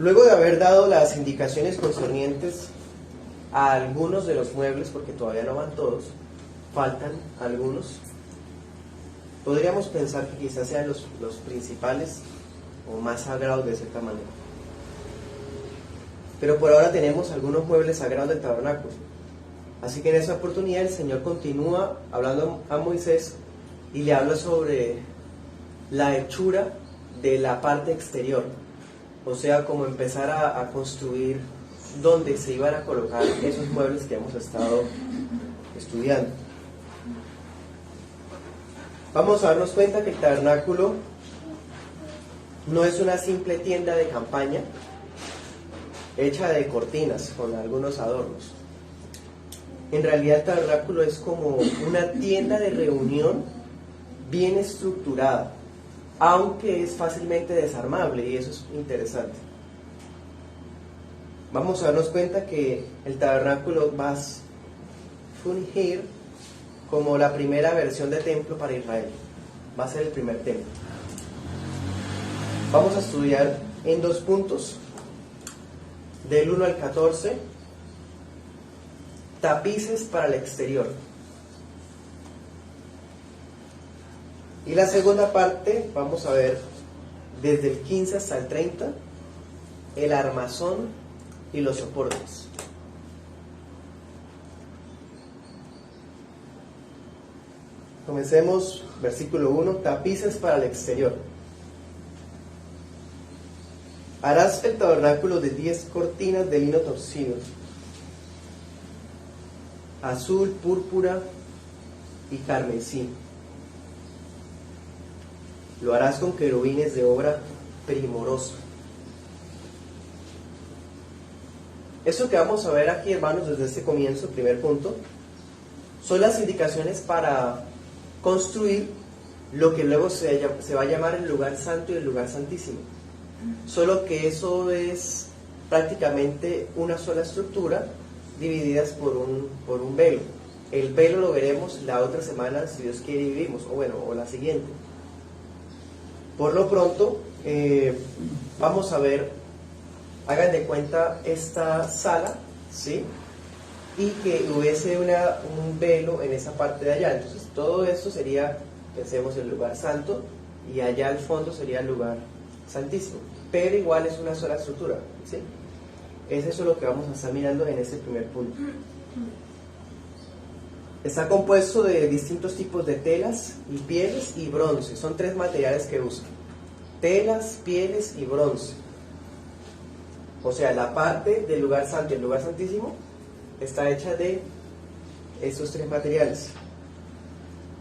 Luego de haber dado las indicaciones concernientes a algunos de los muebles, porque todavía no van todos, faltan algunos, podríamos pensar que quizás sean los principales o más sagrados de cierta manera. Pero por ahora tenemos algunos muebles sagrados del tabernáculo. Así que en esa oportunidad el Señor continúa hablando a Moisés y le habla sobre la hechura de la parte exterior. O sea, como empezar a construir donde se iban a colocar esos muebles que hemos estado estudiando. Vamos a darnos cuenta que el tabernáculo no es una simple tienda de campaña hecha de cortinas con algunos adornos. En realidad el tabernáculo es como una tienda de reunión bien estructurada, aunque es fácilmente desarmable, y eso es interesante. Vamos a darnos cuenta que el tabernáculo va a fungir como la primera versión de templo para Israel. Va a ser el primer templo. Vamos a estudiar en 2 puntos, del 1 al 14, tapices para el exterior. Y la segunda parte, vamos a ver desde el 15 hasta el 30, el armazón y los soportes. Comencemos, versículo 1, tapices para el exterior. Harás el tabernáculo de 10 cortinas de lino torcido, azul, púrpura y carmesí. Lo harás con querubines de obra primorosa. Eso que vamos a ver aquí, hermanos, desde este comienzo, primer punto, son las indicaciones para construir lo que luego se va a llamar el lugar santo y el lugar santísimo. Solo que eso es prácticamente una sola estructura divididas por un velo. El velo lo veremos la otra semana, si Dios quiere y vivimos, o la siguiente. Por lo pronto, vamos a ver, hagan de cuenta esta sala, ¿sí? Y que hubiese un velo en esa parte de allá. Entonces todo esto sería, pensemos, el lugar santo, y allá al fondo sería el lugar santísimo, pero igual es una sola estructura, ¿sí? Es eso lo que vamos a estar mirando en este primer punto. Está compuesto de distintos tipos de telas y pieles y bronce. Son 3 materiales que usan: telas, pieles y bronce. O sea, la parte del lugar santo y el lugar santísimo está hecha de esos 3 materiales.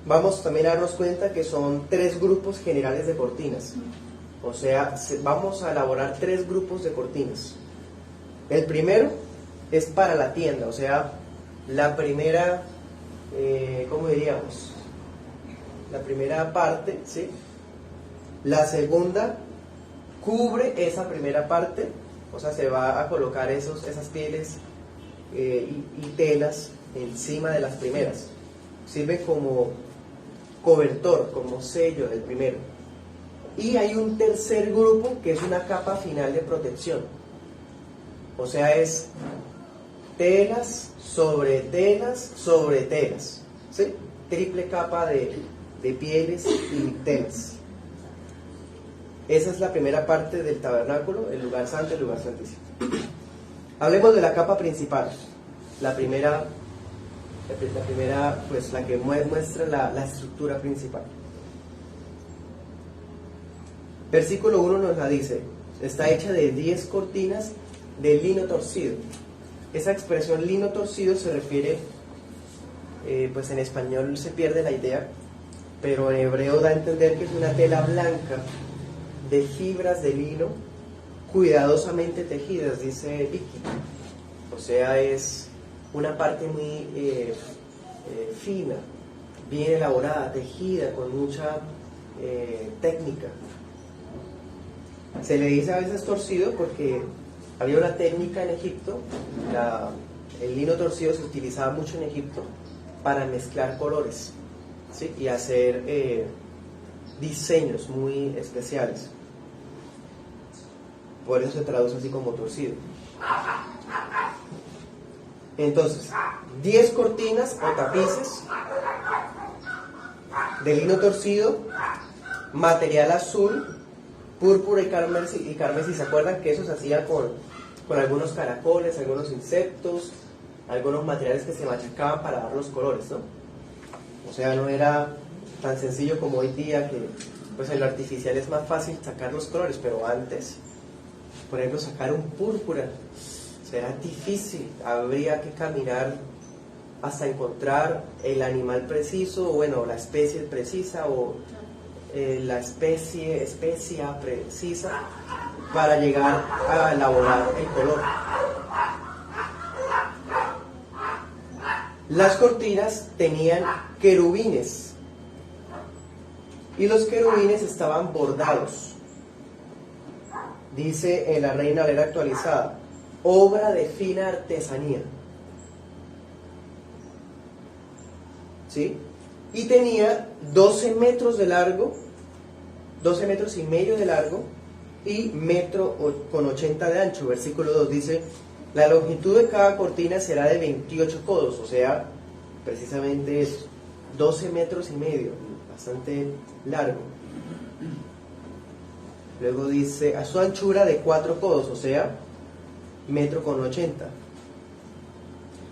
Vamos también a darnos cuenta que son 3 grupos generales de cortinas. O sea, vamos a elaborar 3 grupos de cortinas. El primero es para la tienda, o sea, la primera, ¿cómo diríamos? La primera parte, ¿sí? La segunda cubre esa primera parte, o sea, se va a colocar esas pieles y telas encima de las primeras. Sirve como cobertor, como sello del primero. Y hay un tercer grupo que es una capa final de protección. O sea, es telas sobre telas sobre telas, ¿sí? Triple capa de pieles y telas. Esa es la primera parte del tabernáculo, el lugar santo y el lugar santísimo. Hablemos de la capa principal. La primera, pues la que muestra la estructura principal. Versículo 1 nos la dice: está hecha de 10 cortinas de lino torcido. Esa expresión lino torcido se refiere, pues en español se pierde la idea, pero en hebreo da a entender que es una tela blanca de fibras de lino cuidadosamente tejidas, dice Vicky. O sea, es una parte muy fina, bien elaborada, tejida con mucha técnica. Se le dice a veces torcido porque había una técnica en Egipto, el lino torcido se utilizaba mucho en Egipto para mezclar colores, ¿sí? Y hacer diseños muy especiales. por eso se traduce así como torcido. Entonces, 10 cortinas o tapices de lino torcido, material azul, púrpura y carmesí. ¿Se acuerdan que eso se hacía con algunos caracoles, algunos insectos, algunos materiales que se machacaban para dar los colores, ¿no? O sea, no era tan sencillo como hoy día, que pues en lo artificial es más fácil sacar los colores, pero antes, por ejemplo, sacar un púrpura será difícil, habría que caminar hasta encontrar el animal preciso, bueno, la especie precisa o la especia precisa para llegar a elaborar el color. Las cortinas tenían querubines y los querubines estaban bordados. Dice en la Reina Valera actualizada, obra de fina artesanía. ¿Sí? Y tenía 12 metros de largo, 12 metros y medio de largo y metro con 80 de ancho. Versículo 2 dice, la longitud de cada cortina será de 28 codos, o sea, precisamente es 12 metros y medio, bastante largo. Luego dice, a su anchura de 4 codos, o sea, metro con 80.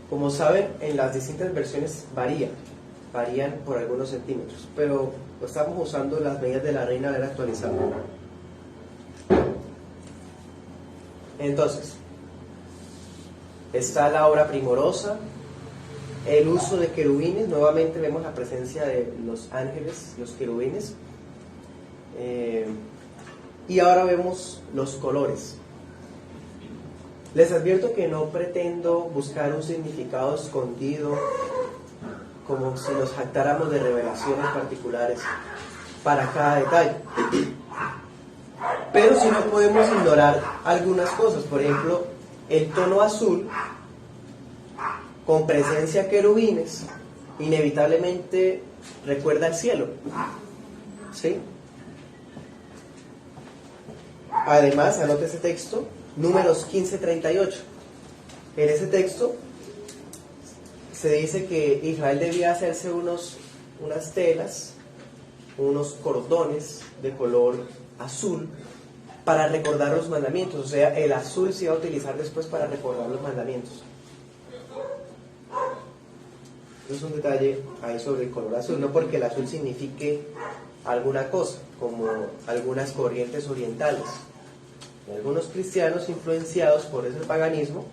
Como saben, en las distintas versiones varían por algunos centímetros, pero estamos usando las medidas de la Reina Valera actualizada. Entonces, está la obra primorosa, el uso de querubines, nuevamente vemos la presencia de los ángeles, los querubines, y ahora vemos los colores. Les advierto que no pretendo buscar un significado escondido, como si nos jactáramos de revelaciones particulares para cada detalle. Pero sí no podemos ignorar algunas cosas. Por ejemplo, el tono azul, con presencia de querubines, inevitablemente recuerda el cielo. ¿Sí? Además, anote ese texto, Números 15:38. En ese texto se dice que Israel debía hacerse unas telas, unos cordones de color azul para recordar los mandamientos. O sea, el azul se iba a utilizar después para recordar los mandamientos. Eso es un detalle ahí sobre el color azul, no porque el azul signifique alguna cosa, como algunas corrientes orientales. Algunos cristianos influenciados por ese paganismo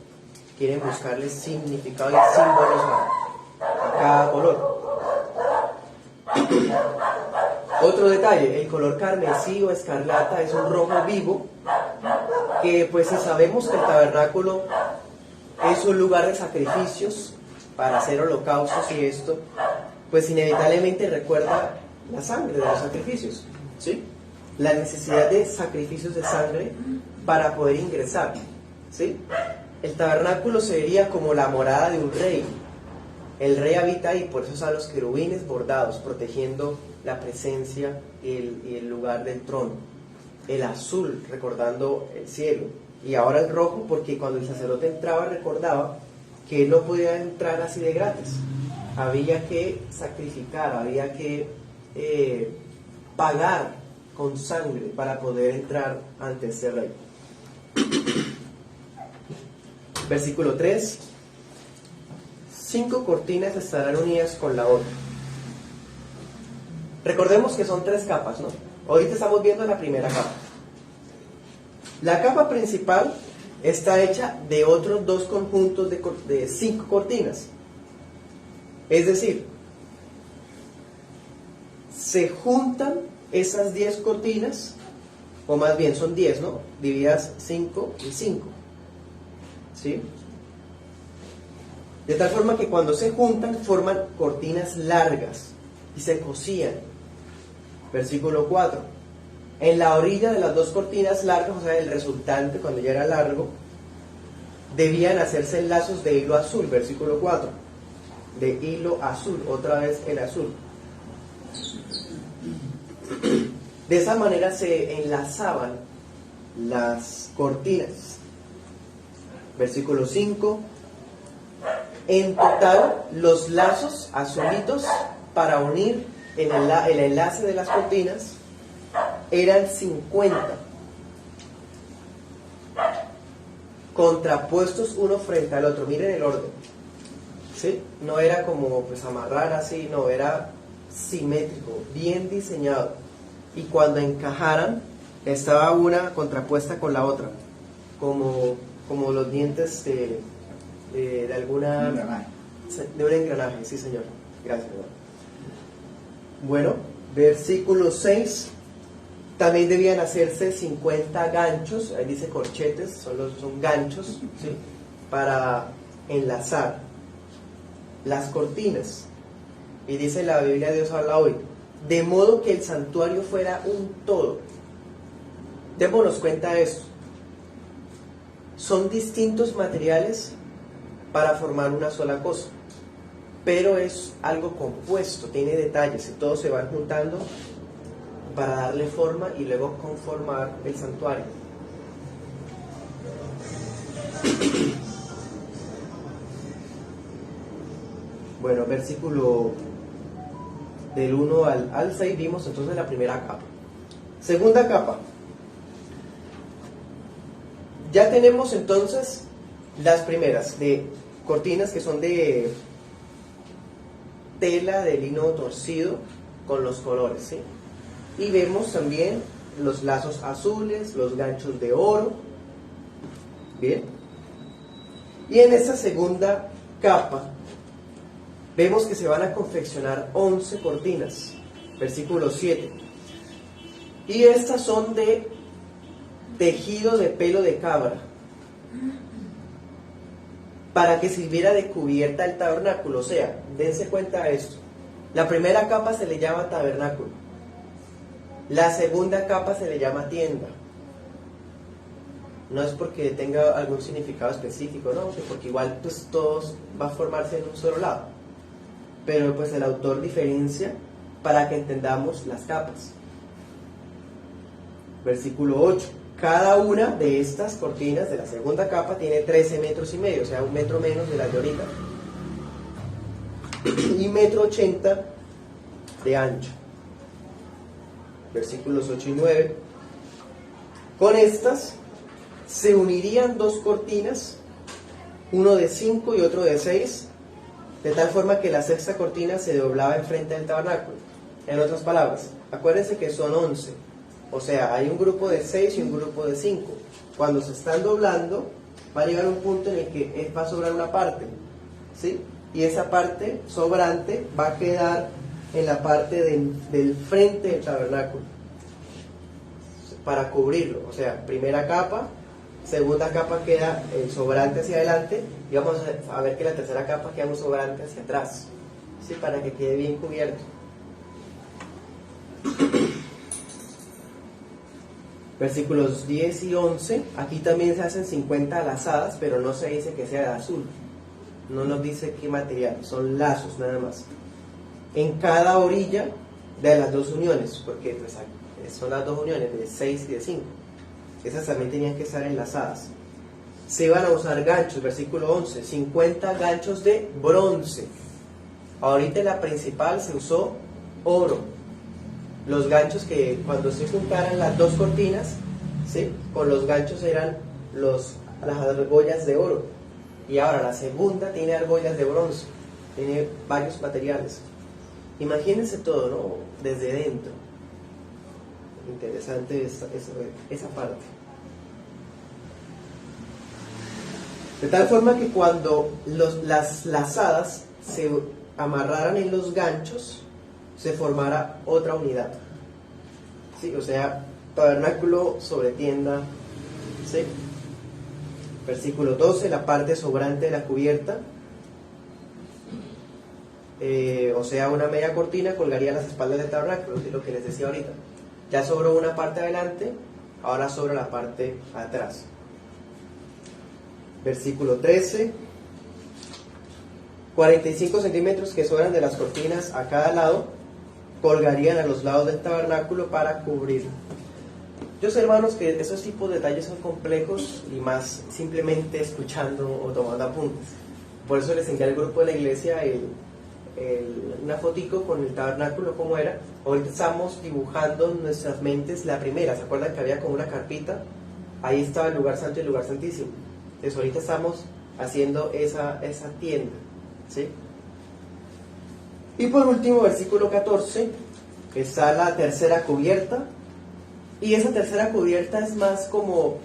quieren buscarle significado y símbolos a cada color. Otro detalle, el color carmesí o escarlata es un rojo vivo que, pues, si sabemos que el tabernáculo es un lugar de sacrificios para hacer holocaustos y esto, pues inevitablemente recuerda la sangre de los sacrificios, ¿sí? La necesidad de sacrificios de sangre para poder ingresar, ¿sí? El tabernáculo se vería como la morada de un rey. El rey habita ahí, por eso están los querubines bordados, protegiendo la presencia y el lugar del trono. El azul, recordando el cielo. Y ahora el rojo, porque cuando el sacerdote entraba, recordaba que él no podía entrar así de gratis. Había que sacrificar, había que pagar con sangre para poder entrar ante ese rey. Versículo 3. 5 cortinas estarán unidas con la otra. Recordemos que son 3 capas, ¿no? Ahorita estamos viendo la primera capa. La capa principal está hecha de otros 2 conjuntos de 5 cortinas. Es decir, se juntan esas 10 cortinas, o más bien son 10, ¿no? Divididas 5 y 5. ¿Sí? De tal forma que cuando se juntan forman cortinas largas y se cosían. Versículo 4. En la orilla de las 2 cortinas largas, o sea, el resultante cuando ya era largo, debían hacerse lazos de hilo azul. Versículo 4. De hilo azul, otra vez el azul. De esa manera se enlazaban las cortinas. Versículo 5. En total, los lazos azulitos para unir el enlace de las cortinas eran 50, contrapuestos uno frente al otro. Miren el orden, ¿sí? No era como pues amarrar así, no, era simétrico, bien diseñado. Y cuando encajaran, estaba una contrapuesta con la otra, como los dientes de alguna... de un engranaje, sí señor. Gracias, hermano. Bueno, versículo 6. También debían hacerse 50 ganchos, ahí dice corchetes, son ganchos, ¿sí? Para enlazar las cortinas. Y dice la Biblia de Dios habla hoy, de modo que el santuario fuera un todo. Démonos cuenta de esto. Son distintos materiales para formar una sola cosa, pero es algo compuesto, tiene detalles y todos se van juntando para darle forma y luego conformar el santuario. Bueno, versículo del 1 al 6 vimos entonces la primera capa. Segunda capa. Ya tenemos entonces las primeras de cortinas que son de tela de lino torcido con los colores, ¿sí? Y vemos también los lazos azules, los ganchos de oro. Bien. Y en esta segunda capa vemos que se van a confeccionar 11 cortinas. Versículo 7. Y estas son de tejido de pelo de cabra, para que sirviera de cubierta el tabernáculo. O sea, dense cuenta de esto. La primera capa se le llama tabernáculo. La segunda capa se le llama tienda. No es porque tenga algún significado específico, no, porque igual pues todos va a formarse en un solo lado. Pero pues el autor diferencia para que entendamos las capas. Versículo 8. Cada una de estas cortinas de la segunda capa tiene 13 metros y medio, o sea, 1 metro menos de las de ahorita, y 1,80 m de ancho. Versículos 8 y 9. Con estas se unirían 2 cortinas, uno de 5 y otro de 6, de tal forma que la sexta cortina se doblaba enfrente del tabernáculo. En otras palabras, acuérdense que son 11, o sea, hay un grupo de 6 y un grupo de 5. Cuando se están doblando, va a llegar un punto en el que va a sobrar una parte, ¿sí? Y esa parte sobrante va a quedar en la parte del frente del tabernáculo para cubrirlo. O sea, primera capa, segunda capa queda el sobrante hacia adelante, y vamos a ver que la tercera capa queda un sobrante hacia atrás, ¿sí? Para que quede bien cubierto. Versículos 10 y 11, aquí también se hacen 50 lazadas, pero no se dice que sea de azul, no nos dice qué material, son lazos nada más, en cada orilla de las dos uniones, porque pues, son las dos uniones de 6 y de 5, esas también tenían que estar enlazadas. Se van a usar ganchos, versículo 11, 50 ganchos de bronce. Ahorita en la principal se usó oro. Los ganchos que cuando se juntaran las dos cortinas, ¿sí? Con los ganchos eran las argollas de oro. Y ahora la segunda tiene argollas de bronce, tiene varios materiales. Imagínense todo, ¿no? Desde dentro. Interesante esa parte. De tal forma que cuando las lazadas se amarraran en los ganchos, se formara otra unidad, ¿sí? O sea, tabernáculo sobre tienda, ¿sí? Versículo 12, la parte sobrante de la cubierta, o sea, una media cortina colgaría las espaldas del tabernáculo, ¿sí? Lo que les decía ahorita. Ya sobró una parte adelante, ahora sobra la parte atrás. Versículo 13, 45 centímetros que sobran de las cortinas a cada lado colgarían a los lados del tabernáculo para cubrirlo. Yo sé, hermanos, que esos tipos de detalles son complejos y más simplemente escuchando o tomando apuntes. Por eso les envié al grupo de la iglesia una fotico con el tabernáculo como era. Ahorita estamos dibujando en nuestras mentes la primera. ¿Se acuerdan que había como una carpita? Ahí estaba el lugar santo y el lugar santísimo. Entonces ahorita estamos haciendo esa tienda, ¿sí? Y por último, versículo 14, está la tercera cubierta. Y esa tercera cubierta es más como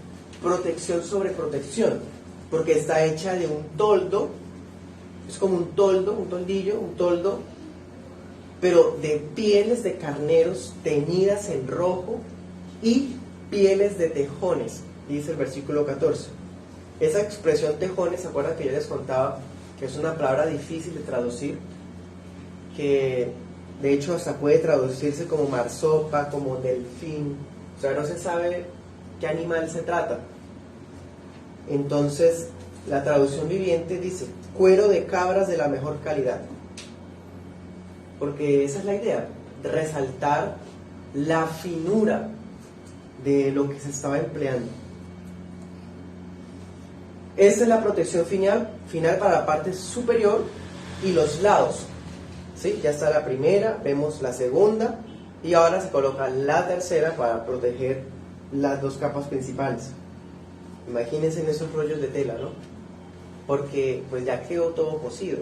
protección sobre protección, porque está hecha de un toldo. Es como un toldo, un toldillo, un toldo, pero de pieles de carneros teñidas en rojo y pieles de tejones, dice el versículo 14. Esa expresión tejones, ¿se acuerdan que yo les contaba que es una palabra difícil de traducir? Que de hecho hasta puede traducirse como marsopa, como delfín, o sea, no se sabe qué animal se trata. Entonces, la traducción viviente dice, cuero de cabras de la mejor calidad. Porque esa es la idea, resaltar la finura de lo que se estaba empleando. Esa es la protección final para la parte superior y los lados. ¿Sí? Ya está la primera, vemos la segunda y ahora se coloca la tercera para proteger las dos capas principales. Imagínense en esos rollos de tela, ¿no? Porque pues ya quedó todo cosido.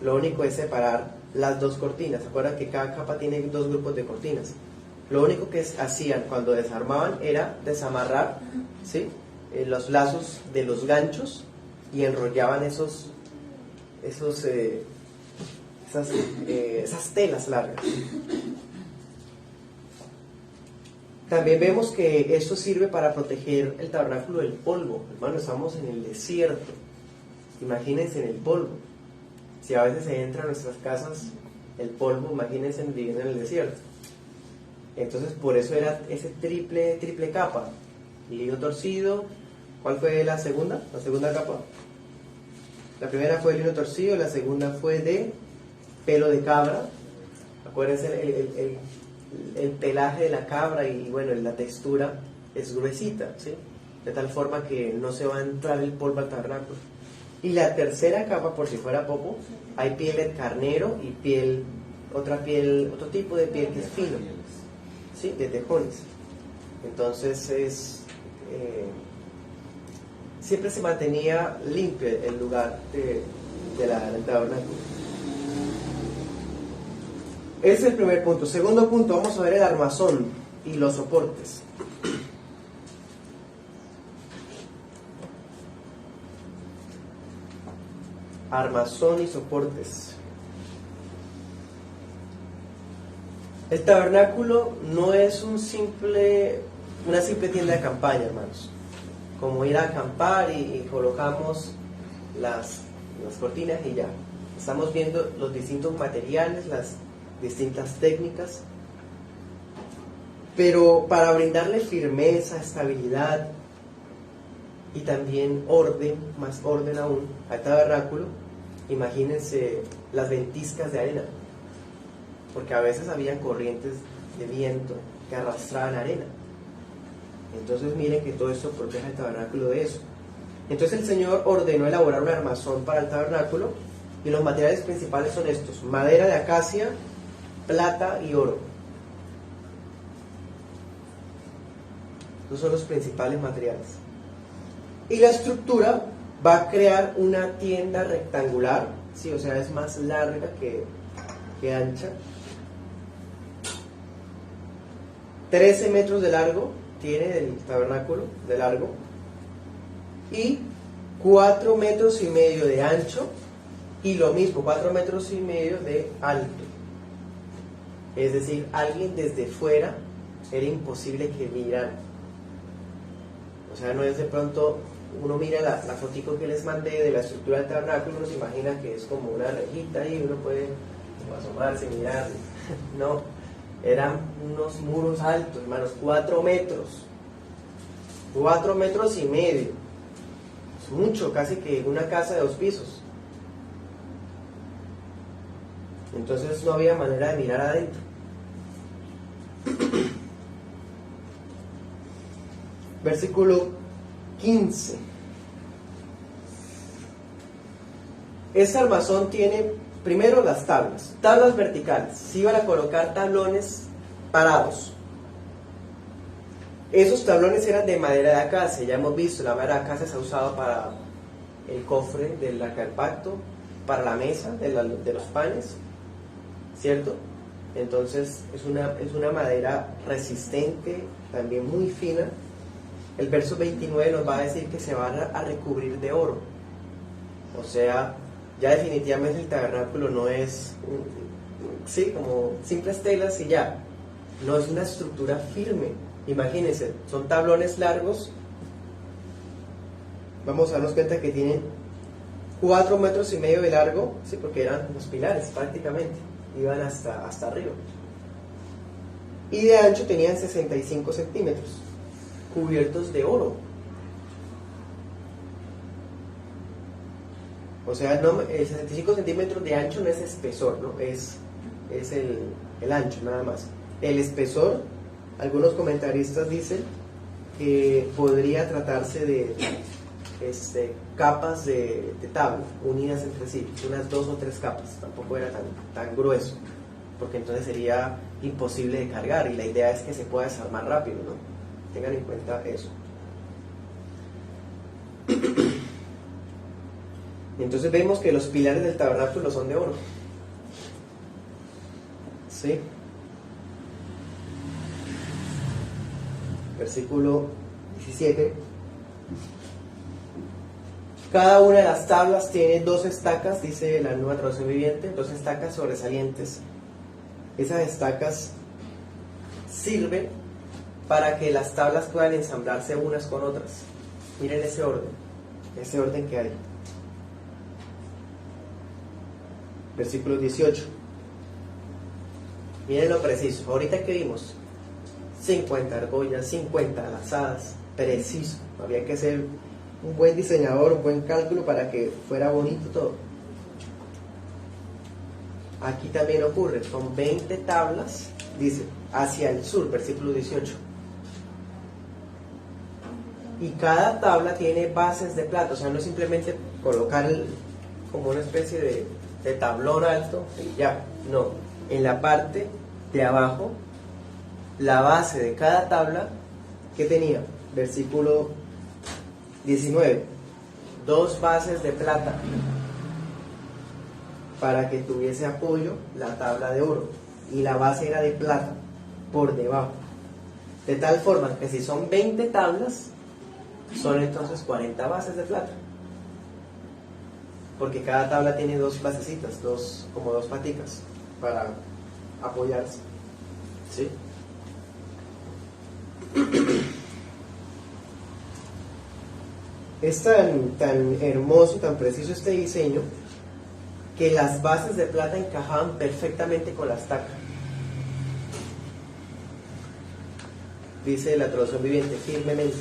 Lo único es separar las dos cortinas. ¿Se acuerdan que cada capa tiene dos grupos de cortinas? Lo único que hacían cuando desarmaban era desamarrar, ¿sí? Los lazos de los ganchos y enrollaban esas telas largas. También vemos que esto sirve para proteger el tabernáculo del polvo. Hermano, estamos en el desierto. Imagínense en el polvo. Si a veces se entra a nuestras casas el polvo, imagínense viviendo en el desierto. Entonces, por eso era ese triple capa. Lino torcido. ¿Cuál fue la segunda? La segunda capa. La primera fue lino torcido, la segunda fue de pelo de cabra. Acuérdense, el pelaje de la cabra y bueno, la textura es gruesita, ¿sí? De tal forma que no se va a entrar el polvo al tabernáculo. Y la tercera capa, por si fuera poco, hay piel de carnero y otro tipo de piel que es fino, ¿sí? De tejones. Entonces siempre se mantenía limpio el lugar del tabernáculo. Ese es el primer punto. Segundo punto, vamos a ver el armazón y los soportes. Armazón y soportes. El tabernáculo no es una simple tienda de campaña, hermanos. Como ir a acampar y colocamos las cortinas y ya. Estamos viendo los distintos materiales, las distintas técnicas, pero para brindarle firmeza, estabilidad y también orden, más orden aún al tabernáculo, imagínense las ventiscas de arena, porque a veces habían corrientes de viento que arrastraban arena. Entonces miren que todo esto protege el tabernáculo de eso. Entonces el Señor ordenó elaborar un armazón para el tabernáculo y los materiales principales son estos: madera de acacia, plata y oro. Esos son los principales materiales. Y la estructura va a crear una tienda rectangular, sí, o sea, es más larga que ancha. 13 metros de largo tiene el tabernáculo, de largo, y 4 metros y medio de ancho, y lo mismo, 4 metros y medio de alto. Es decir, alguien desde fuera era imposible que mirara. O sea, no es de pronto, uno mira la fotico que les mandé de la estructura del tabernáculo, uno se imagina que es como una rejita y uno puede asomarse, mirar. No, eran unos muros altos, hermanos, 4 metros. 4 metros y medio. Es mucho, casi que una casa de 2 pisos. Entonces no había manera de mirar adentro. Versículo 15. Este armazón tiene primero las tablas verticales. Se iban a colocar tablones parados. Esos tablones eran de madera de acacia. Ya hemos visto, la madera de acacia se ha usado para el cofre del arca del pacto, para la mesa de los panes, ¿cierto? Entonces es una madera resistente, también muy fina. El verso 29 nos va a decir que se van a recubrir de oro. O sea, ya definitivamente el tabernáculo no es, sí, como simples telas y ya. No es una estructura firme. Imagínense, son tablones largos. Vamos a darnos cuenta que tienen 4,5 metros de largo, sí, porque eran los pilares prácticamente, iban hasta arriba. Y de ancho tenían 65 centímetros, cubiertos de oro. O sea, no, el 65 centímetros de ancho no es espesor, ¿no? Es el ancho nada más. El espesor, algunos comentaristas dicen que podría tratarse de capas de tabla unidas entre sí, unas 2 o 3 capas, tampoco era tan grueso, porque entonces sería imposible de cargar y la idea es que se pueda desarmar rápido, ¿no? Tengan en cuenta eso. Entonces vemos que los pilares del tabernáculo son de oro. ¿Sí? Versículo 17. Cada una de las tablas tiene 2 estacas, dice la Nueva Traducción Viviente, 2 estacas sobresalientes. Esas estacas sirven para que las tablas puedan ensamblarse unas con otras. Miren ese orden que hay. Versículo 18. Miren lo preciso. Ahorita que vimos 50 argollas, 50 lazadas, preciso. Había que ser un buen diseñador, un buen cálculo para que fuera bonito todo. Aquí también ocurre, son 20 tablas, dice, hacia el sur, versículo 18. Y cada tabla tiene bases de plata, o sea, no es simplemente colocar como una especie de tablón alto y ya, no. En la parte de abajo, la base de cada tabla, ¿qué tenía? Versículo 19, 2 bases de plata para que tuviese apoyo la tabla de oro y la base era de plata por debajo, de tal forma que si son 20 tablas son entonces 40 bases de plata, porque cada tabla tiene 2 basecitas, como 2 paticas para apoyarse, ¿sí? Es tan hermoso, tan preciso este diseño, que las bases de plata encajaban perfectamente con la estaca. Dice la Traducción Viviente, firmemente.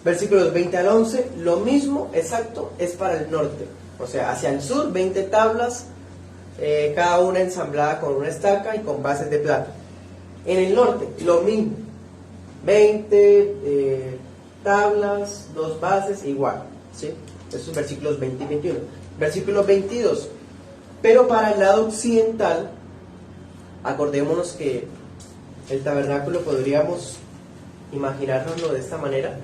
Versículos 20 al 11, lo mismo exacto es para el norte. O sea, hacia el sur, 20 tablas, cada una ensamblada con una estaca y con bases de plata. En el norte, lo mismo. 20 tablas, 2 bases, igual, ¿sí? Estos versículos 20 y 21. Versículo 22. Pero para el lado occidental, acordémonos que el tabernáculo podríamos imaginárnoslo de esta manera.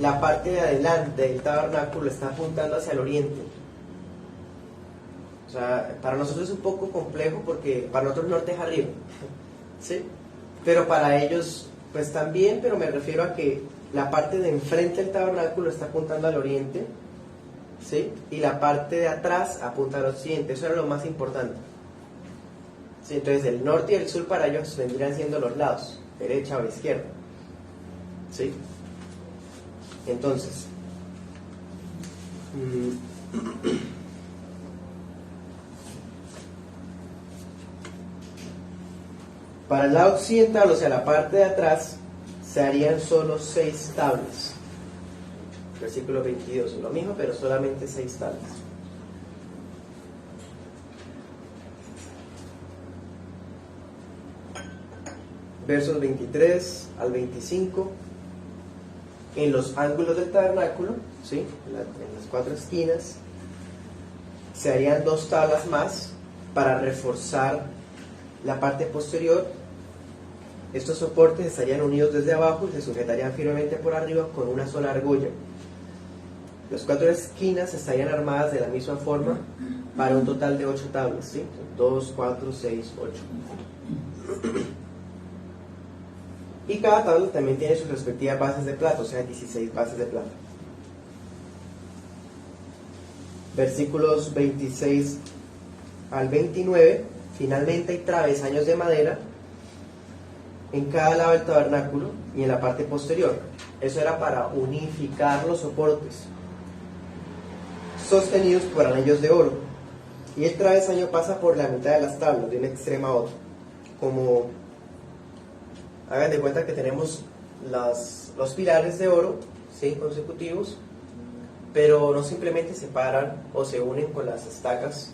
La parte de adelante del tabernáculo está apuntando hacia el oriente. O sea, para nosotros es un poco complejo porque para nosotros norte es arriba, ¿sí? Pero para ellos pues también, pero me refiero a que la parte de enfrente del tabernáculo está apuntando al oriente, ¿sí? Y la parte de atrás apunta al occidente. Eso era lo más importante, ¿sí? Entonces el norte y el sur para ellos vendrían siendo los lados, derecha o izquierda, ¿sí? Entonces para el lado occidental, o sea, la parte de atrás, se harían solo 6 tablas. Versículo 22, lo mismo, pero solamente 6 tablas. versos 23 al 25, en los ángulos del tabernáculo, ¿sí? En las 4 esquinas, se harían 2 tablas más para reforzar la parte posterior. Estos soportes estarían unidos desde abajo y se sujetarían firmemente por arriba con una sola argolla. Las 4 esquinas estarían armadas de la misma forma para un total de 8 tablas, ¿sí? 2, 4, 6, 8. Y cada tabla también tiene sus respectivas bases de plata, o sea, 16 bases de plata. Versículos 26 al 29, finalmente hay travesaños de madera en cada lado del tabernáculo y en la parte posterior. Eso era para unificar los soportes, sostenidos por anillos de oro. Y el travesaño pasa por la mitad de las tablas, de un extremo a otro. Como, hagan de cuenta que tenemos los pilares de oro, ¿sí? Consecutivos, pero no simplemente se paran o se unen con las estacas,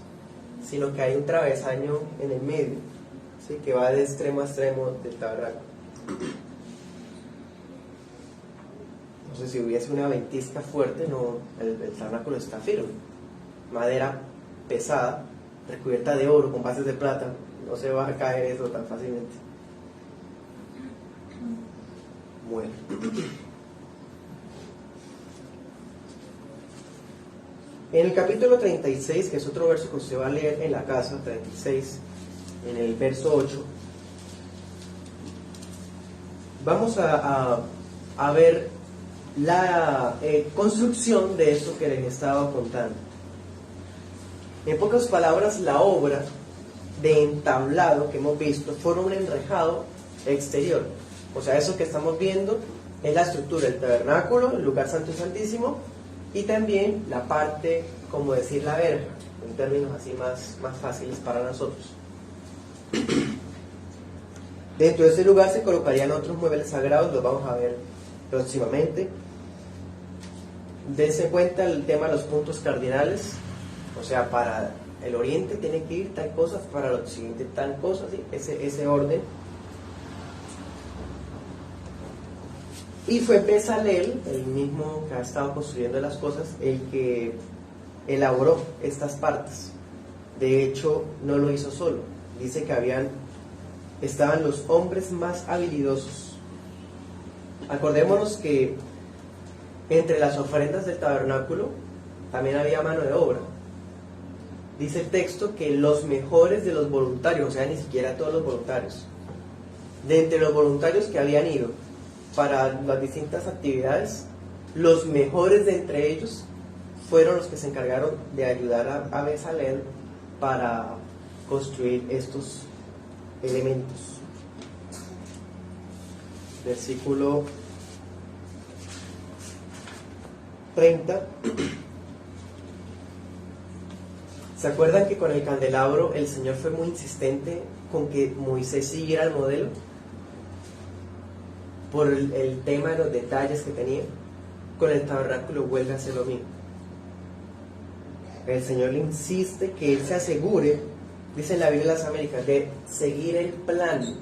sino que hay un travesaño en el medio, ¿sí? Que va de extremo a extremo del tabernáculo. No sé, si hubiese una ventisca fuerte, no, el tabernáculo está firme. Madera pesada, recubierta de oro con bases de plata, no se va a caer eso tan fácilmente. Bueno. En el capítulo 36, que es otro verso que usted va a leer en la casa, 36, en el verso 8, vamos a ver la construcción de esto que les estaba contando. En pocas palabras, la obra de entablado que hemos visto fue un enrejado exterior. O sea, eso que estamos viendo es la estructura del tabernáculo, el lugar santo y santísimo, y también la parte, como decir, la verja, en términos así más fáciles para nosotros. Dentro de ese lugar se colocarían otros muebles sagrados, los vamos a ver próximamente. Dense cuenta el tema de los puntos cardinales, o sea, para el oriente tiene que ir tal cosa, para el occidente tal cosa, ¿sí? ese orden. Y fue Bezalel, el mismo que ha estado construyendo las cosas, el que elaboró estas partes. De hecho, no lo hizo solo. Dice que estaban los hombres más habilidosos. Acordémonos que entre las ofrendas del tabernáculo también había mano de obra. Dice el texto que los mejores de los voluntarios, o sea, ni siquiera todos los voluntarios, de entre los voluntarios que habían ido para las distintas actividades, los mejores de entre ellos fueron los que se encargaron de ayudar a Bezalel para construir estos elementos. Versículo 30. ¿Se acuerdan que con el candelabro el Señor fue muy insistente con que Moisés siguiera el modelo? Por el tema de los detalles que tenía. Con el tabernáculo vuelve a hacer lo mismo. El Señor le insiste que él se asegure, dice en la Biblia de las Américas, de seguir el plan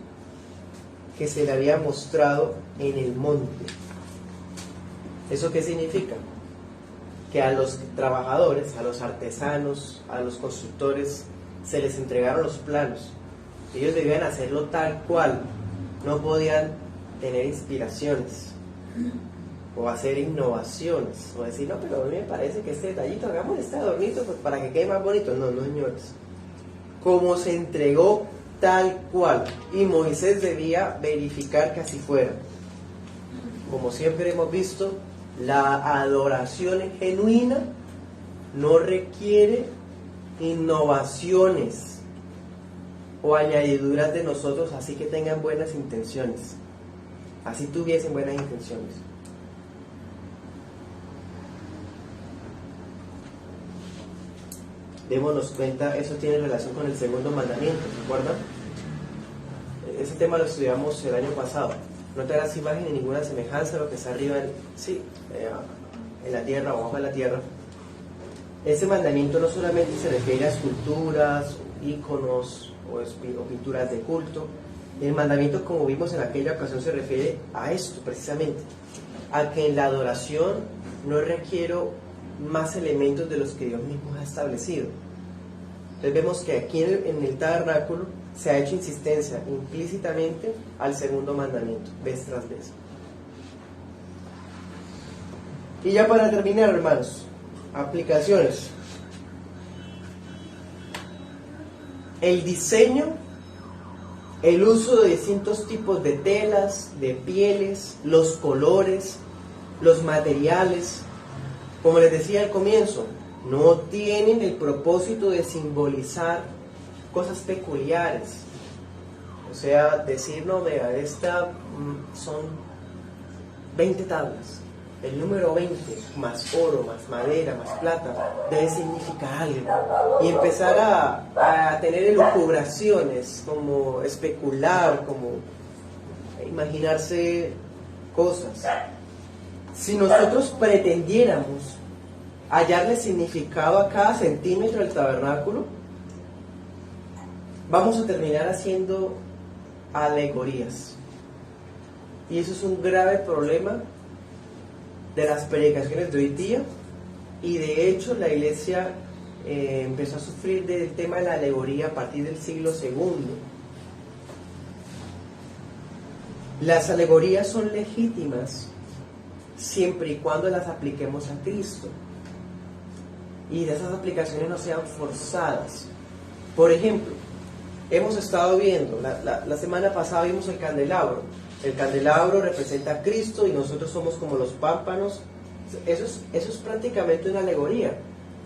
que se le había mostrado en el monte. ¿Eso qué significa? Que a los trabajadores, a los artesanos, a los constructores, se les entregaron los planos. Ellos debían hacerlo tal cual. No podían tener inspiraciones o hacer innovaciones o decir, no, pero a mí me parece que este detallito, hagamos este adornito pues, para que quede más bonito. No, señores. Como se entregó tal cual, y Moisés debía verificar que así fuera. Como siempre hemos visto, la adoración genuina no requiere innovaciones o añadiduras de nosotros, así que tengan buenas intenciones, así tuviesen buenas intenciones. Démonos cuenta, eso tiene relación con el segundo mandamiento, ¿se acuerdan? Ese tema lo estudiamos el año pasado. No te hagas imagen ni ninguna semejanza a lo que está arriba en la tierra o abajo de la tierra. Ese mandamiento no solamente se refiere a esculturas, íconos o pinturas de culto, El mandamiento, como vimos en aquella ocasión, se refiere a esto precisamente, a que en la adoración no requiero más elementos de los que Dios mismo ha establecido. Entonces vemos que aquí en el tabernáculo se ha hecho insistencia implícitamente al segundo mandamiento, vez tras vez. Y ya para terminar, hermanos, aplicaciones. El diseño, el uso de distintos tipos de telas, de pieles, los colores, los materiales, como les decía al comienzo, no tienen el propósito de simbolizar cosas peculiares. O sea, decir, no, vea, esta son 20 tablas. El número 20, más oro, más madera, más plata, debe significar algo. Y empezar a tener elucubraciones, como especular, como imaginarse cosas. Si nosotros pretendiéramos hallarle significado a cada centímetro del tabernáculo, vamos a terminar haciendo alegorías. Y eso es un grave problema de las predicaciones de hoy día, y de hecho la iglesia empezó a sufrir del tema de la alegoría a partir del siglo II. Las alegorías son legítimas siempre y cuando las apliquemos a Cristo, y de esas aplicaciones no sean forzadas. Por ejemplo, hemos estado viendo, la semana pasada vimos el candelabro. El candelabro representa a Cristo y nosotros somos como los pámpanos. Eso es prácticamente una alegoría,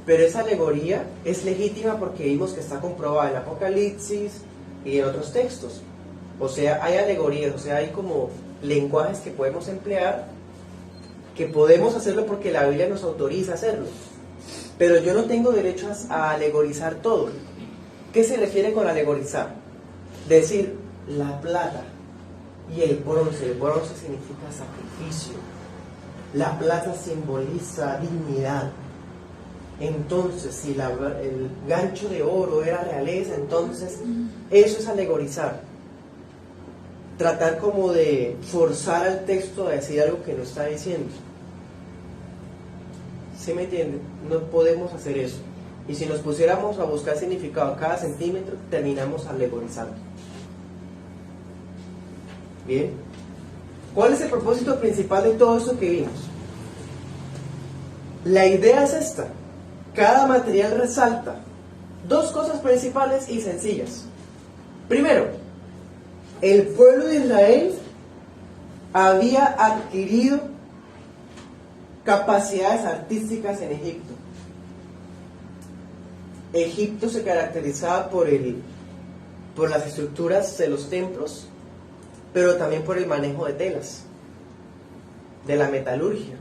pero esa alegoría es legítima porque vimos que está comprobada en Apocalipsis y en otros textos. O sea, hay alegorías, o sea, hay como lenguajes que podemos emplear, que podemos hacerlo porque la Biblia nos autoriza a hacerlo. Pero yo no tengo derecho a alegorizar todo. ¿Qué se refiere con alegorizar? Decir, la plata y el bronce significa sacrificio. La plata simboliza dignidad. Entonces, si el gancho de oro era realeza, entonces eso es alegorizar. Tratar como de forzar al texto a decir algo que no está diciendo. ¿Sí me entienden? No podemos hacer eso. Y si nos pusiéramos a buscar significado a cada centímetro, terminamos alegorizando. Bien. ¿Cuál es el propósito principal de todo esto que vimos? La idea es esta. Cada material resalta dos cosas principales y sencillas. Primero, el pueblo de Israel había adquirido capacidades artísticas en Egipto. Egipto se caracterizaba por las estructuras de los templos, pero también por el manejo de telas, de la metalurgia.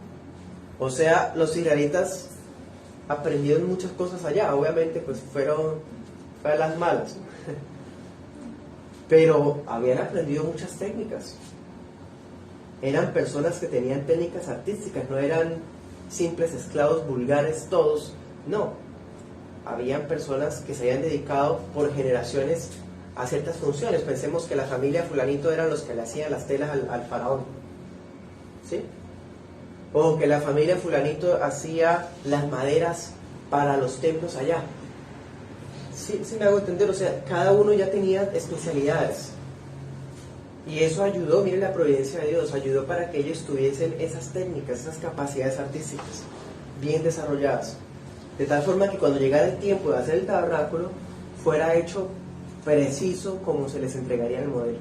O sea, los israelitas aprendieron muchas cosas allá. Obviamente pues fueron las malas, pero habían aprendido muchas técnicas. Eran personas que tenían técnicas artísticas, no eran simples esclavos vulgares todos, no. Habían personas que se habían dedicado por generaciones a ciertas funciones. Pensemos que la familia fulanito eran los que le hacían las telas al faraón, ¿sí? O que la familia fulanito hacía las maderas para los templos allá. Sí me hago entender. O sea, cada uno ya tenía especialidades. Y eso ayudó, miren la providencia de Dios, ayudó para que ellos tuviesen esas técnicas, esas capacidades artísticas bien desarrolladas. De tal forma que cuando llegara el tiempo de hacer el tabernáculo, fuera hecho preciso como se les entregaría el modelo.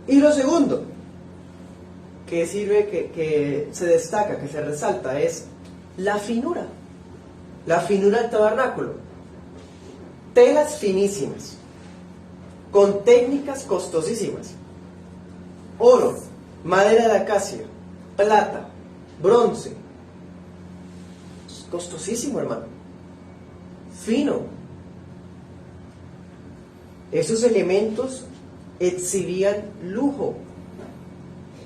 Y lo segundo, que sirve, que se destaca, que se resalta, es la finura. La finura del tabernáculo. Telas finísimas, con técnicas costosísimas. Oro, madera de acacia, plata, bronce. Costosísimo, hermano. Fino. Esos elementos exhibían lujo.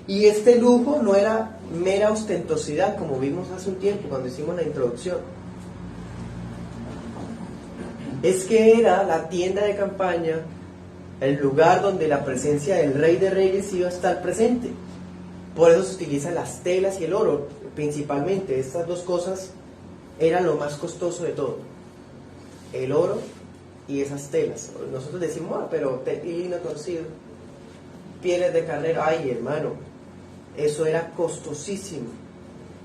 Y este lujo no era mera ostentosidad, como vimos hace un tiempo cuando hicimos la introducción. es que era la tienda de campaña, el lugar donde la presencia del Rey de Reyes iba a estar presente. Por eso se utilizan las telas y el oro, principalmente. Estas dos cosas eran lo más costoso de todo. El oro y esas telas. Nosotros decimos, pero lino torcido, pieles de carnero. Ay, hermano, eso era costosísimo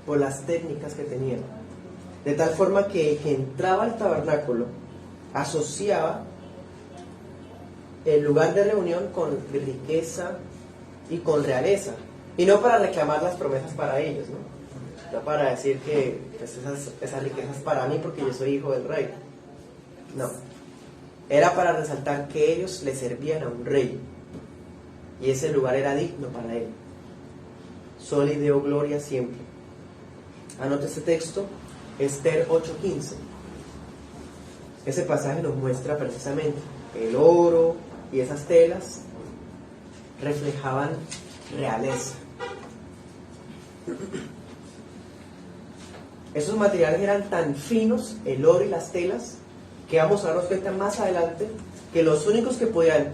por las técnicas que tenían. De tal forma que el que entraba al tabernáculo asociaba el lugar de reunión con riqueza y con realeza. Y no para reclamar las promesas para ellos, ¿no? No para decir que pues, esas riquezas para mí porque yo soy hijo del rey. No. Era para resaltar que ellos le servían a un rey. Y ese lugar era digno para él. Sol y dio gloria siempre. Anote este texto, Esther 8:15. Ese pasaje nos muestra precisamente el oro y esas telas reflejaban realeza. Esos materiales eran tan finos, el oro y las telas, que vamos a darnos cuenta más adelante que los únicos que podían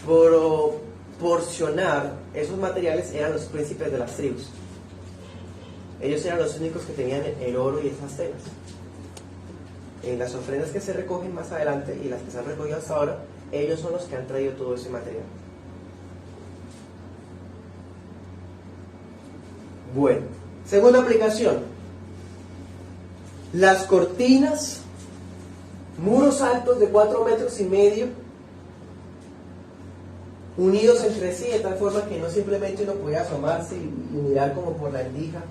proporcionar esos materiales eran los príncipes de las tribus. Ellos eran los únicos que tenían el oro y esas telas. En las ofrendas que se recogen más adelante y las que se han recogido hasta ahora, ellos son los que han traído todo ese material. Bueno, segunda aplicación. Las cortinas, muros altos de 4,5 metros, unidos entre sí de tal forma que no simplemente uno podía asomarse y mirar como por la endija.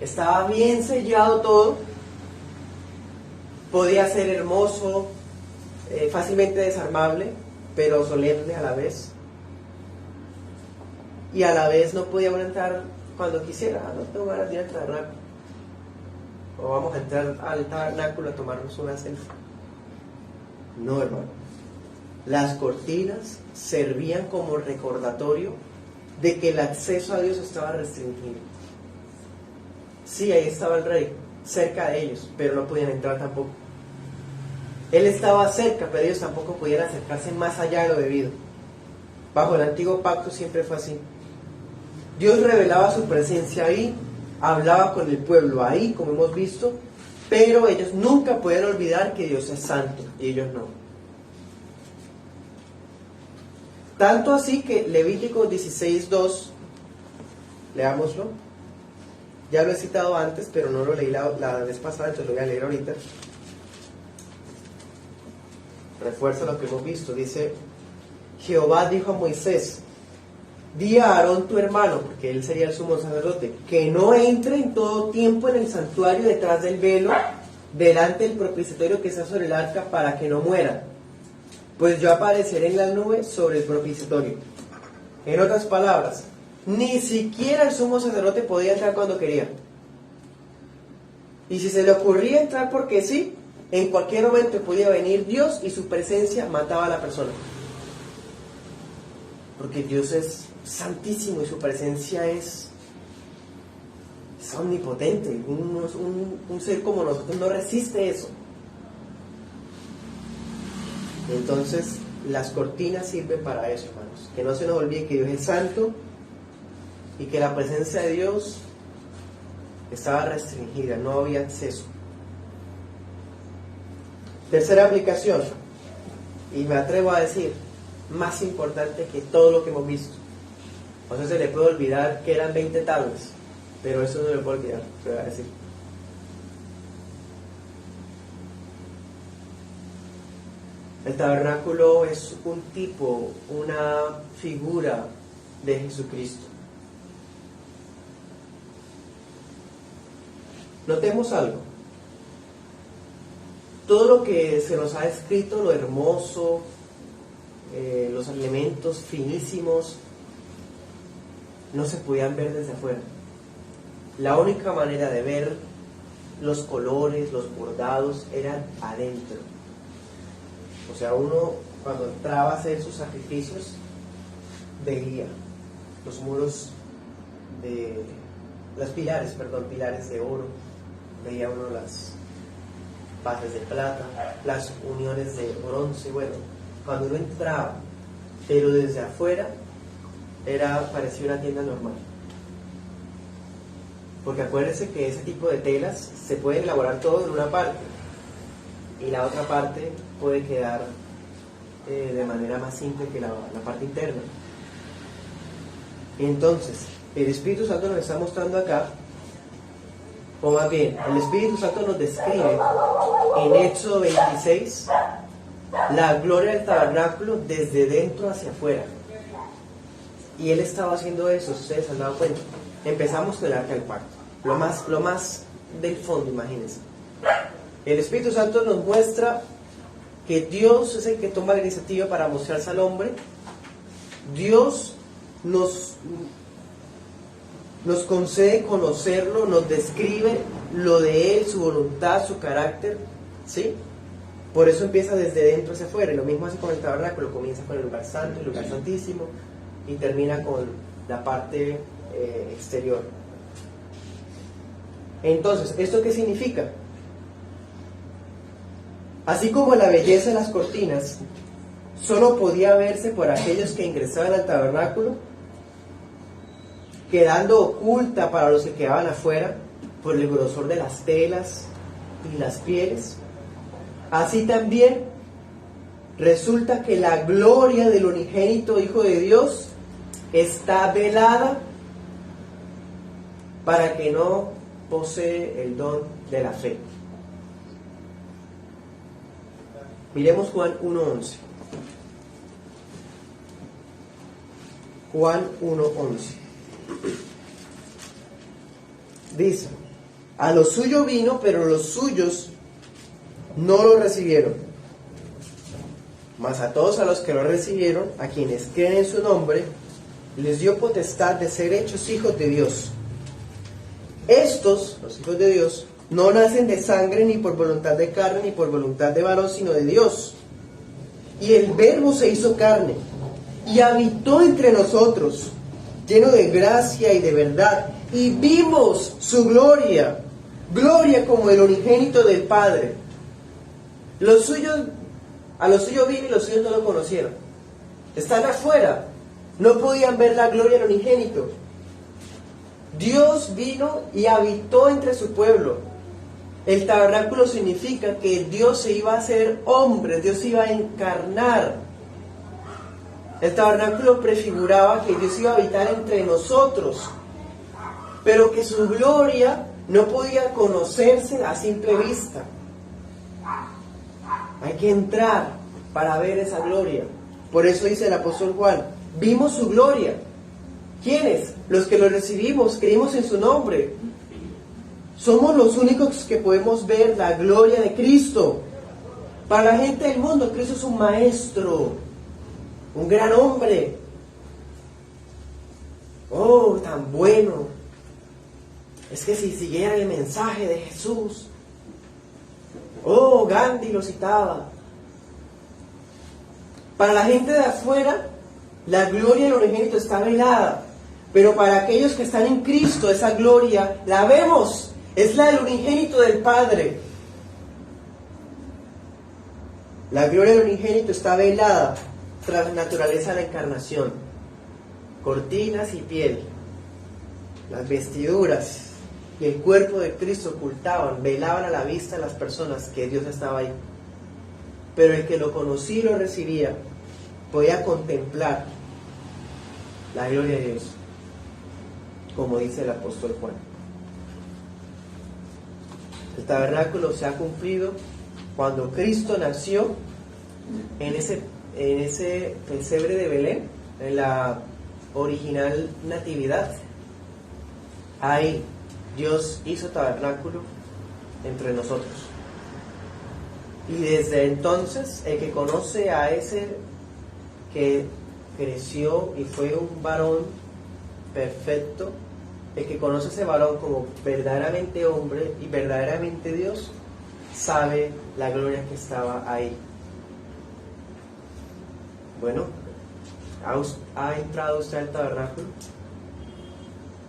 Estaba bien sellado todo, podía ser hermoso, fácilmente desarmable, pero solemne a la vez. Y a la vez no podía uno entrar cuando quisiera. No tengo ganas de ir al tabernáculo, o vamos a entrar al tabernáculo a tomarnos una selfie. No, hermano. Las cortinas servían como recordatorio de que el acceso a Dios estaba restringido. Sí, ahí estaba el rey, cerca de ellos, pero no podían entrar tampoco. Él estaba cerca, pero ellos tampoco podían acercarse más allá de lo debido. Bajo el antiguo pacto siempre fue así. Dios revelaba su presencia ahí, hablaba con el pueblo ahí, como hemos visto, pero ellos nunca pueden olvidar que Dios es santo, y ellos no. Tanto así que Levítico 16:2, leámoslo. Ya lo he citado antes, pero no lo leí la vez pasada, entonces lo voy a leer ahorita. Refuerza lo que hemos visto. Dice: Jehová dijo a Moisés: di a Aarón tu hermano, porque él sería el sumo sacerdote, que no entre en todo tiempo en el santuario detrás del velo, delante del propiciatorio que está sobre el arca, para que no muera, pues yo apareceré en la nube sobre el propiciatorio. En otras palabras, ni siquiera el sumo sacerdote podía entrar cuando quería. Y si se le ocurría entrar porque sí, en cualquier momento podía venir Dios y su presencia mataba a la persona. Porque Dios es santísimo y su presencia es omnipotente. Un ser como nosotros no resiste eso. Entonces, las cortinas sirven para eso, hermanos. Que no se nos olvide que Dios es santo y que la presencia de Dios estaba restringida, no había acceso. Tercera aplicación, y me atrevo a decir, más importante que todo lo que hemos visto. O sea, se le puede olvidar que eran 20 tablas, pero eso no le puedo olvidar, te voy a decir. El tabernáculo es un tipo, una figura de Jesucristo. Notemos algo. Todo lo que se nos ha escrito, lo hermoso, los elementos finísimos, no se podían ver desde afuera. La única manera de ver los colores, los bordados, eran adentro. O sea, uno cuando entraba a hacer sus sacrificios, veía los muros pilares de oro, veía uno bases de plata, las uniones de bronce. Bueno, cuando uno entraba, pero desde afuera, parecía una tienda normal. Porque acuérdense que ese tipo de telas se pueden elaborar todo en una parte y la otra parte puede quedar de manera más simple que la parte interna. Entonces, el Espíritu Santo nos está mostrando acá, o más bien, el Espíritu Santo nos describe en Éxodo 26 la gloria del tabernáculo desde dentro hacia afuera. Y Él estaba haciendo eso, ustedes se han dado cuenta. Empezamos con el arca del pacto, lo más del fondo, imagínense. El Espíritu Santo nos muestra que Dios es el que toma la iniciativa para mostrarse al hombre. Dios nos concede conocerlo, nos describe lo de Él, su voluntad, su carácter, ¿sí? Por eso empieza desde dentro hacia afuera. Y lo mismo hace con el tabernáculo, comienza con el lugar santo, el lugar santísimo, y termina con la parte exterior. Entonces, ¿esto qué significa? Así como la belleza de las cortinas solo podía verse por aquellos que ingresaban al tabernáculo, quedando oculta para los que quedaban afuera por el grosor de las telas y las pieles, así también resulta que la gloria del unigénito Hijo de Dios está velada para que no posee el don de la fe. Miremos Juan 1:11. Juan 1:11. Dice: a lo suyo vino, pero los suyos no lo recibieron. Mas a todos a los que lo recibieron, a quienes creen en su nombre, les dio potestad de ser hechos hijos de Dios. Estos, los hijos de Dios, no nacen de sangre, ni por voluntad de carne, ni por voluntad de varón, sino de Dios. Y el Verbo se hizo carne, y habitó entre nosotros, lleno de gracia y de verdad, y vimos su gloria, gloria como el unigénito del Padre. A los suyos vino y los suyos no lo conocieron. Están afuera, no podían ver la gloria del unigénito. Dios vino y habitó entre su pueblo. El tabernáculo significa que Dios se iba a hacer hombre, Dios se iba a encarnar. El tabernáculo prefiguraba que Dios iba a habitar entre nosotros, pero que su gloria no podía conocerse a simple vista. Hay que entrar para ver esa gloria. Por eso dice el apóstol Juan: vimos su gloria. ¿Quiénes? Los que lo recibimos, creímos en su nombre. Somos los únicos que podemos ver la gloria de Cristo. Para la gente del mundo, Cristo es un maestro, un gran hombre. Oh, tan bueno. Es que si siguieran el mensaje de Jesús. Oh, Gandhi lo citaba. Para la gente de afuera, la gloria del unigénito está velada. Pero para aquellos que están en Cristo, esa gloria la vemos. Es la del unigénito del Padre. La gloria del unigénito está velada tras la naturaleza de la encarnación. Cortinas y piel, las vestiduras y el cuerpo de Cristo ocultaban, velaban a la vista de las personas que Dios estaba ahí. Pero el que lo conocía y lo recibía podía contemplar la gloria de Dios, como dice el apóstol Juan. El tabernáculo se ha cumplido cuando Cristo nació en ese pesebre de Belén, en la original natividad. Ahí Dios hizo tabernáculo entre nosotros. Y desde entonces, el que conoce a ese que creció y fue un varón perfecto, el que conoce a ese varón como verdaderamente hombre y verdaderamente Dios, sabe la gloria que estaba ahí. Bueno, ¿ha entrado usted al tabernáculo?